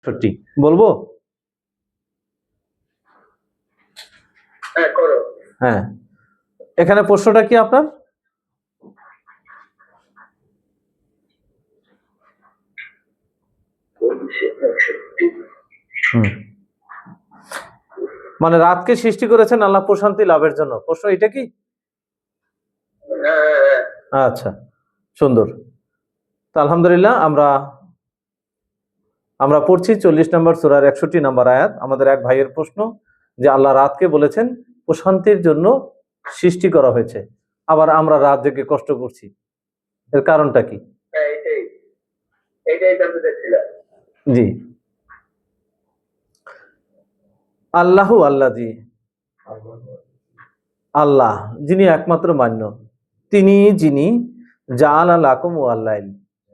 সত্যি বলবো। হ্যাঁ, এখানে প্রশ্নটা কি আপনার? মানে রাতকে সৃষ্টি করেছেন আল্লাহ প্রশান্তি লাভের জন্য, প্রশ্ন এটা কি? আচ্ছা, সুন্দর। তো আলহামদুলিল্লাহ আমরা পড়ছি 40 নম্বর সূরার 61 নম্বর আয়াত। আমাদের এক ভাইয়ের প্রশ্ন যে আল্লাহ রাতকে বলেছেন প্রশান্তির জন্য সৃষ্টি করা হয়েছে, আবার আমরা রাত জেগে কষ্ট করছি, এর কারণটা কি? জি, আল্লাহু আল্লাজি, আল্লাহ যিনি একমাত্র মান্য, তিনি যিনি জাআলা লাকুম ওয়াল লাইল,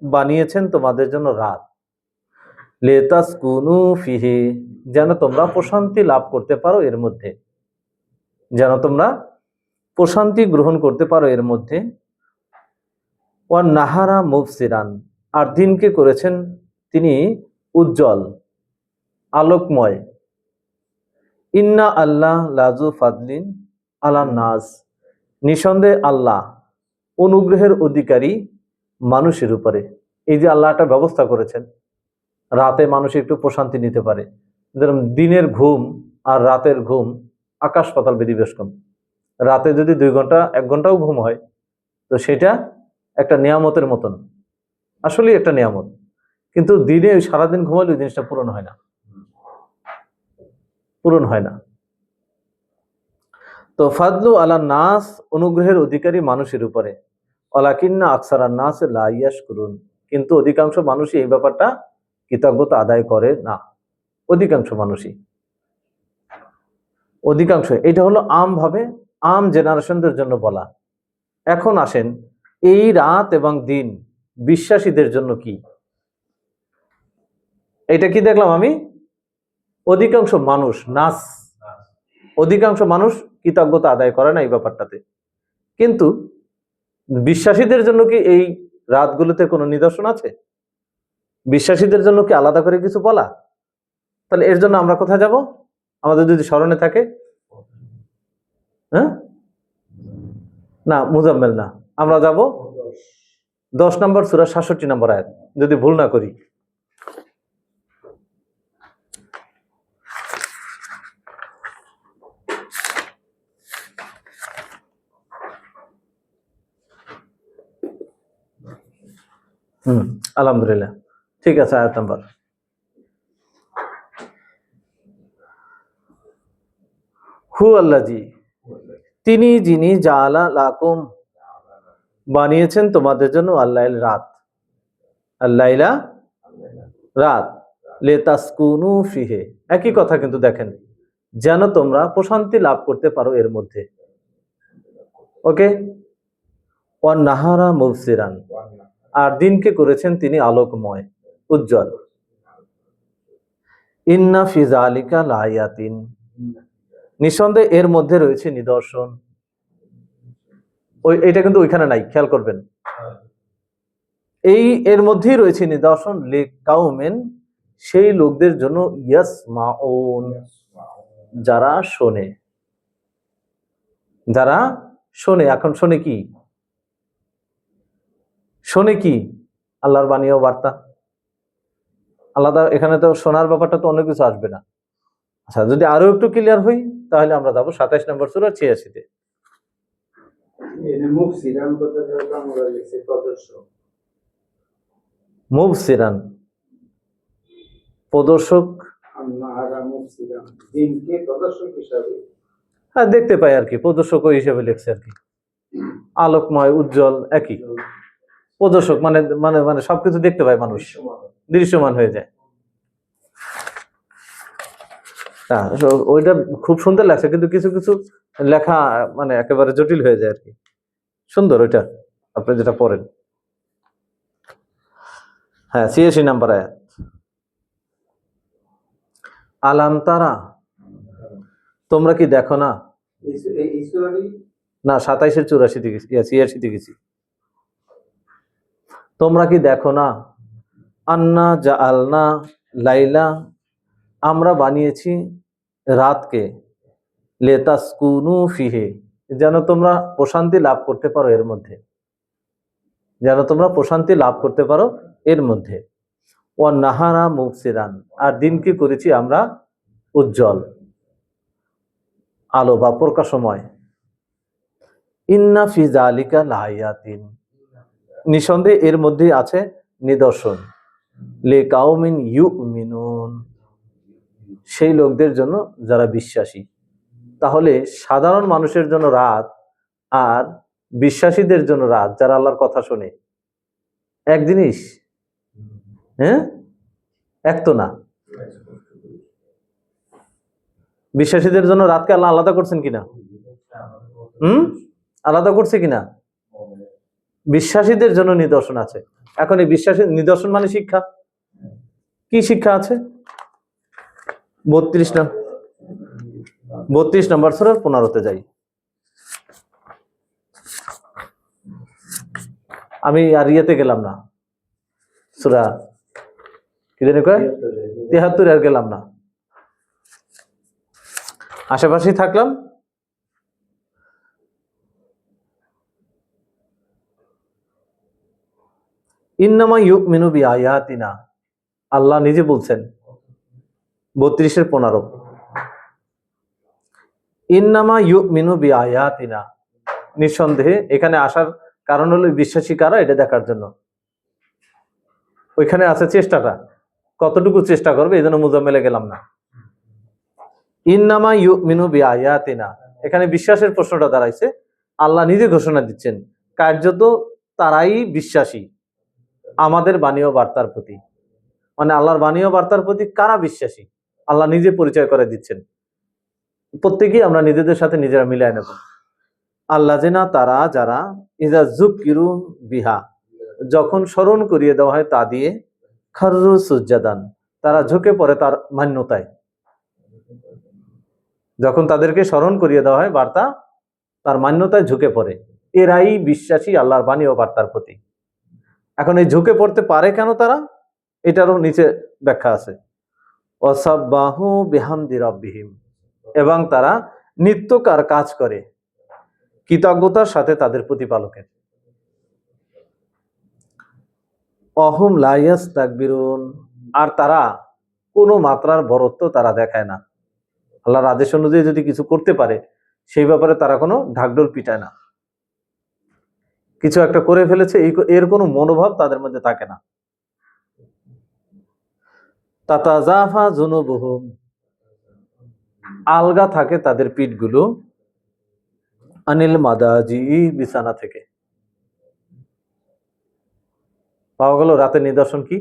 বানিয়েছেন তোমাদের জন্য রাত, লিতাসকুনু ফিহি, যেন তোমরা প্রশান্তি লাভ করতে পারো এর মধ্যে, যেন তোমরা প্রশান্তি গ্রহণ করতে পারো এর মধ্যে। ওয়ান নাহারা মুবসিরান, আর দিনকে করেছেন তিনি উজ্জ্বল আলোকময়। ইন্না আল্লাহ লাজু ফাদলিন আলান নাস, নিঃসন্দেহে আল্লাহ অনুগ্রহের অধিকারী মানুষের উপরে। এই যে আল্লাহ একটা ব্যবস্থা করেছেন, রাতে মানুষ একটু প্রশান্তি নিতে পারে। দিনের ঘুম আর রাতের ঘুম আকাশ পাতাল ব্যতিবেশন। রাতে যদি 2 ঘন্টা 1 ঘন্টাও ঘুম হয় তো সেটা একটা নিয়ামতের মতন, আসলেই একটা নিয়ামত। কিন্তু দিনে সারাদিন ঘুমালে ওই জিনিসটা পূরণ হয় না। তো ফাদলু আলা নাস, অনুগ্রহের অধিকারী মানুষের উপরে। ওয়ালাকিন্না আকসারান নাস লা ইয়াশকুরুন, কিন্তু অধিকাংশ মানুষই এই ব্যাপারটা কৃতজ্ঞতা আদায় করে না। অধিকাংশ মানুষই, এটা হলো আম জেনারেশনদের জন্য বলা। এখন আসেন, এই রাত এবং দিন বিশ্বাসীদের জন্য কি? এটা কি দেখলাম আমি? অধিকাংশ মানুষ কৃতজ্ঞতা আদায় করে না এই ব্যাপারটাতে। কিন্তু বিশ্বাসীদের জন্য কি এই রাতগুলোতে কোনো নিদর্শন আছে? বিশ্বাসীদের জন্য কি আলাদা করে কিছু বলা? তাহলে এর জন্য আমরা কোথায় যাব? আমাদের যদি স্মরণে থাকে, হ্যাঁ না, মুজাম্মেল না, আমরা যাব 10 নম্বর সূরা 67 নম্বর আয়াত, যদি ভুল না করি। আলহামদুলিল্লাহ, ঠিক আছে। আয়াত নাম্বার, হু আল্লাজি, তিনি যিনি জাআলা লাকুম, বানিয়েছেন তোমাদের জন্য আল্লাইল রাত, আল্লাইলা রাত, লিতাসকুনু ফিহি, একই কথা কিন্তু দেখেন, যেন তোমরা প্রশান্তি লাভ করতে পারো এর মধ্যে। ওকে, ওয়ান নাহারা মুবসিরান, আর দিনকে করেছেন তিনি আলোকময় উজ্জ্বল। ইন্না ফি যালিকা লায়াতিন, নিঃসন্দেহে এর মধ্যে রয়েছে নিদর্শন। এটা কিন্তু ওইখানে নাই, খেয়াল করবেন। এর মধ্যেই রয়েছে নিদর্শন, লিকাউমিন, সেই লোকদের জন্য, ইয়াসমাউন, যারা শোনে। এখন শোনে কি? আল্লাহর বাণী ও বার্তা আলাদা। এখানে তো শোনার ব্যাপারটা তো অন্য কিছু আসবে না। আচ্ছা, যদি আরো একটু ক্লিয়ার হই তাহলে আমরা যাবো 27 নম্বর সূরা 86-তে। মুবসিরান, প্রদর্শক, হ্যাঁ দেখতে পাই আর কি, প্রদর্শক হিসেবে লিখছে আর কি। আলোকময় উজ্জ্বল একই, প্রদর্শক মানে মানে মানে সবকিছু দেখতে পায় মানুষ, দৃশ্যমান হয়ে যায়। ওইটা খুব সুন্দর লাগছে, কিন্তু কিছু কিছু লেখা মানে একেবারে জটিল হয়ে যায় আর কি। সুন্দর ওইটা, আপনি যেটা পড়েন। হ্যাঁ, 86 নাম্বার আয়াত। আলাম তারা, তোমরা কি দেখো না? না, 27-এর 84-তে গেছি, 86-তে গেছি। তোমরা কি দেখো না? আন্না জাআলনা লাইলা, আমরা বানিয়েছি রাতকে, লেতাসকুনু ফিহে, যেন তোমরা প্রশান্তি লাভ করতে পারো এর মধ্যে, যেন তোমরা প্রশান্তি লাভ করতে পারো এর মধ্যে। ওয়ান নাহারা মুবসিরান, আর দিনকে করেছি আমরা উজ্জ্বল, আলো বা প্রকাশময়। ইন্না ফি যালিকা লাআয়াতিন, নিঃসন্দেহে এর মধ্যে আছে নিদর্শন, লিকাউমিন ইউমিনুন, সেই লোকদের জন্য যারা বিশ্বাসী। তাহলে সাধারণ মানুষের জন্য রাত আর বিশ্বাসীদের জন্য রাত, যারা আল্লাহর কথা শোনে, এক জিনিস? হ্যাঁ, এক তো না। বিশ্বাসীদের জন্য রাতকে আল্লাহ আলাদা করছেন কিনা? আলাদা করছে কিনা? বিশ্বাসীদের জন্য নিদর্শন আছে। এখন এই বিশ্বাসী নিদর্শন মানে শিক্ষা। কি শিক্ষা আছে? 32 নম্বর সূরার 15-তে যাই। আমি আর ইয়েতে গেলাম না, সূরা কি জানি কয় 73 আর গেলাম না, আশেপাশেই থাকলাম। ইন্নামা ইউমিনু বিআয়াতিনা, আল্লাহ নিজে বলছেন 32-15, ইন্নামা ইউমিনু বিআয়াতিনা, নিঃসন্দেহে এখানে আসার কারণ হলো বিশ্বাসী কারা এটা দেখার জন্য। ওইখানে আছে চেষ্টাটা, কতটুকু চেষ্টা করবে, এই জন্য মুজাম্মেলে গেলাম না। ইন্নামা ইউমিনু বিআয়াতিনা, এখানে বিশ্বাসের প্রশ্নটা দাঁড়াইছে। আল্লাহ নিজে ঘোষণা দিচ্ছেন কার্যত তারাই বিশ্বাসী আমাদের বাণী ও বার্তার প্রতি। মানে আল্লাহর বাণী ও বার্তার প্রতি কারা বিশ্বাসী, আল্লাহ নিজে পরিচয় করে দিচ্ছেন। প্রত্যেকেই আমরা নিজেদের সাথে নিজেরা মিলাই নেব। আল্লাহ জেনা, তারা যারা, ইজা যুকিরু বিহা, যখন স্মরণ করিয়ে দেওয়া হয় তা দিয়ে, খাররু সুজ্জাদান, তারা ঝুঁকে পড়ে তার মান্যতায়। যখন তাদেরকে স্মরণ করিয়ে দেওয়া হয় বার্তা, তার মান্যতায় ঝুঁকে পড়ে, এরাই বিশ্বাসী আল্লাহর বাণী ও বার্তার প্রতি। এখন এই ঝুঁকে পড়তে পারে কেন তারা, এটারও নিচে ব্যাখ্যা আছে। ওয়াসাব্বাহু বিহামদি রাব্বিহিম, এবং তারা নিত্যকার কাজ করে কৃতজ্ঞতার সাথে তাদের প্রতিপালকের। অহুম লা ইস্তাকবিরুন, আর তারা কোনো মাত্রার বরত্ব তারা দেখায় না। আল্লাহর আদেশ অনুযায়ী যদি কিছু করতে পারে সেই ব্যাপারে তারা কোনো ঢাকঢোল পিটায় না। কিছু একটা করে ফেলেছে এর কোনো মনোভাব তাদের মধ্যে থাকে না। তাতাজাফা জুনুবুহুম, আলগা থাকে তাদের পিঠগুলো, আনিল মাদাজি, বিছানা থেকে। পাওয়া গেল রাতের নিদর্শন কি?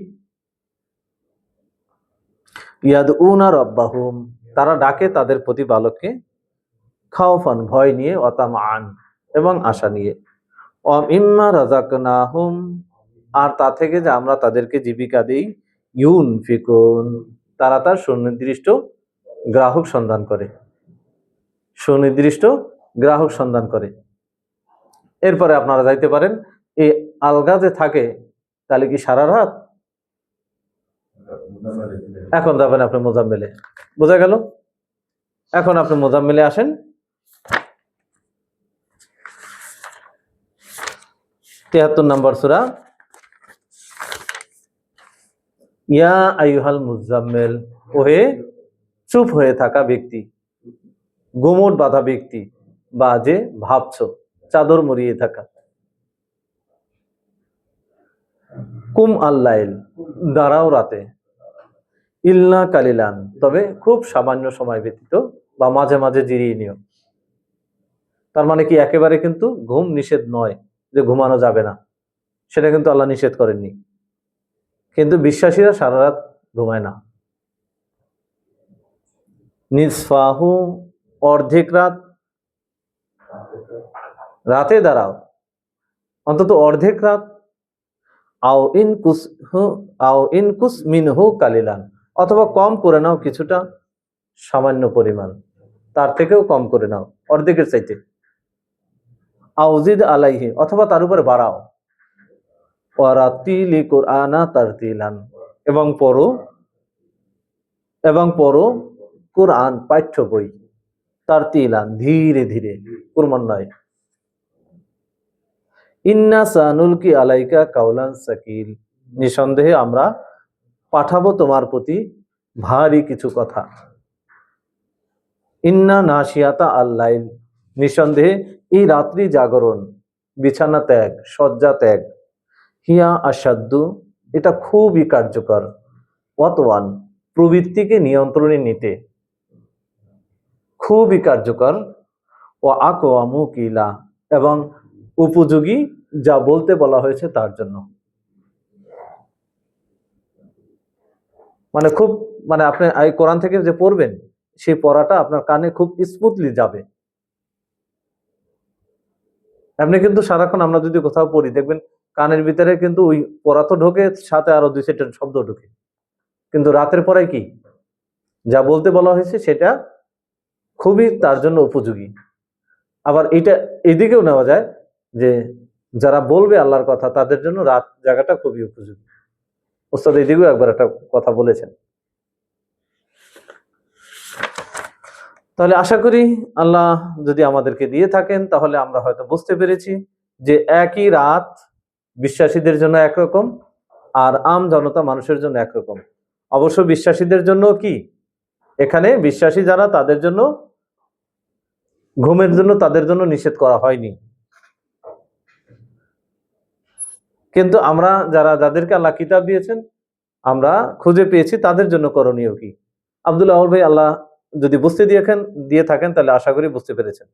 ইয়াদউনা রাব্বাহুম, তারা ডাকে তাদের প্রতিপালককে, খাওফান, ভয় নিয়ে, ওয়াতামআন, এবং আশা নিয়ে, ওয়া মিম্মা রাযাকনাহুম, আর তা থেকে যে আমরা তাদেরকে জীবিকা দেই, ইউনফিকুন, তারা তার সুনির্দিষ্ট গ্রাহক সন্ধান করে, সুনির্দিষ্ট গ্রাহক সন্ধান করে। এরপরে আপনারা যাইতে পারেন, এই আলগা যে থাকে তাহলে কি সারা রাত? এখন যাবেন আপনি মুজাম্মেলে, বোঝা গেল? এখন আপনি মুজাম্মেলে আসেন। 73 নম্বর সূরা। ইয়া আইয়ুহাল মুজাম্মিল, ওহে চুপ হয়ে থাকা ব্যক্তি, গোমট বাঁধা ব্যক্তি, বা যে ভাবছো, চাদর মুড়িয়ে থাকা। কুম আল্লাইল, দাঁড়াও রাতে, ইল্লা কালিলান, তবে খুব সামান্য সময় ব্যতীত, বা মাঝে মাঝে জিরিয়ে নিও। তার মানে কি একেবারে কিন্তু ঘুম নিষেধ নয়, যে ঘুমানো যাবে না, সেটা কিন্তু আল্লাহ নিষেধ করেননি। কিন্তু বিশ্বাসীরা সারা রাত ঘুমায় না। নিসফাহু, অর্ধেক রাত, রাতে দাঁড়াও অন্তত অর্ধেক রাত, আও ইনকুস মিনহু কালিলান, অথবা কম করে নাও কিছুটা, সামান্য পরিমাণ, তার থেকেও কম করে নাও অর্ধেকের চাইতে। আউজিদ আলাইহি, অথবা তার উপরে বাড়াও। ওয়ারাতিলি কুরআনা তারতিলান, এবং পড়ো এবং পড়ো কোরআন পাঠ্য বই, তার তিলান ধীরে ধীরে, ক্রমান্বয়ে। ইন্না সানুলকি আলাইকা কাউলান সাকিল, নিঃসন্দেহে আমরা পাঠাবো তোমার প্রতি ভারী কিছু কথা। ইন্না নাশিয়াতা আল্লাইল, নিঃসন্দেহে এই রাত্রি জাগরণ, বিছানা ত্যাগ, শয্যা ত্যাগ, হিয়া আসাদ্দু, এটা খুবই কার্যকর, ওয়াতওয়ান, প্রবৃত্তিকে নিয়ন্ত্রণে নিতে খুবই কার্যকর, ও আকওয়ামু কিলা, এবং উপযোগী যা বলতে বলা হয়েছে তার জন্য। মানে খুব, মানে আপনি এই কোরআন থেকে যে পড়বেন সেই পড়াটা আপনার কানে খুব স্মুথলি যাবে। এমনি কিন্তু সারাক্ষণ আমরা যদি কোথাও পড়ি দেখবেন কানের ভিতরে কিন্তু ওই পড়া তো ঢোকে, সাথে আরো দুই চারটা শব্দ ঢোকে, কিন্তু রাতের পড়ায় কি যা বলতে বলা হয়েছে সেটা খুবই তার জন্য উপযোগী। আবার এটা এদিকেও নেওয়া যায় যে যারা বলবে আল্লাহর কথা তাদের জন্য রাত জায়গাটা খুবই উপযোগী। ওস্তাদ এদিকেও একবার একটা কথা বলেছেন। তাহলে আশা করি আল্লাহ যদি আমাদেরকে দিয়ে থাকেন তাহলে আমরা হয়তো বুঝতে পেরেছি যে একই রাত বিশ্বাসীদের জন্য একরকম আর আম জনতা মানুষের জন্য একরকম। অবশ্য বিশ্বাসীদের জন্য কি এখানে বিশ্বাসী যারা তাদের জন্য ঘুমের জন্য তাদের জন্য নিষেধ করা হয়নি, কিন্তু আমরা যাদেরকে আল্লাহ কিতাব দিয়েছেন আমরা খুঁজে পেয়েছি তাদের জন্য করণীয় কি। আব্দুল আউল ভাই, আল্লাহ যদি বুঝতে দিয়ে থাকেন তাহলে আশা করি বুঝতে পেরেছেন।